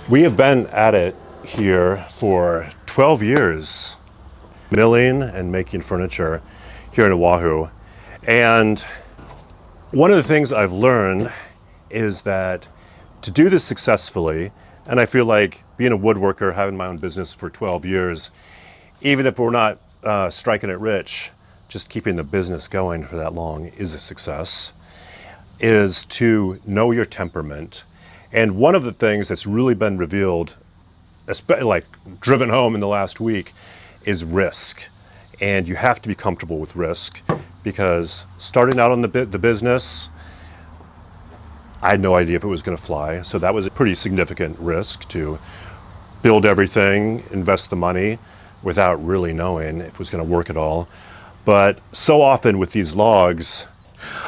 We have been at it here for 12 years, milling and making furniture here in Oahu. And one of the things I've learned is that to do this successfully, and I feel like being a woodworker, having my own business for 12 years, even if we're not striking it rich, just keeping the business going for that long is a success, is to know your temperament. And one of the things that's really been revealed, like driven home in the last week, is risk. And you have to be comfortable with risk, because starting out on the business, I had no idea if it was going to fly. So that was a pretty significant risk to build everything, invest the money without really knowing if it was going to work at all. But so often with these logs,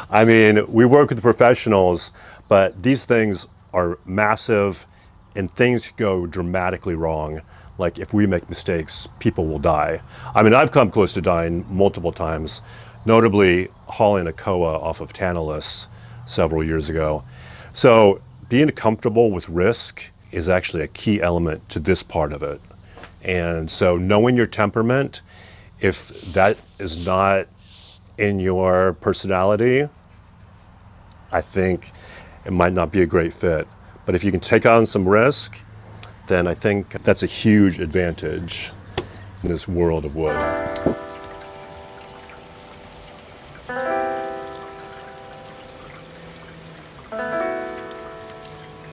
I mean, we work with the professionals, but these things are massive and things go dramatically wrong. Like if we make mistakes, people will die. I mean, I've come close to dying multiple times, notably hauling a koa off of Tantalus several years ago. So being comfortable with risk is actually a key element to this part of it. And so knowing your temperament, if that is not in your personality, I think it might not be a great fit. But if you can take on some risk, then I think that's a huge advantage in this world of wood.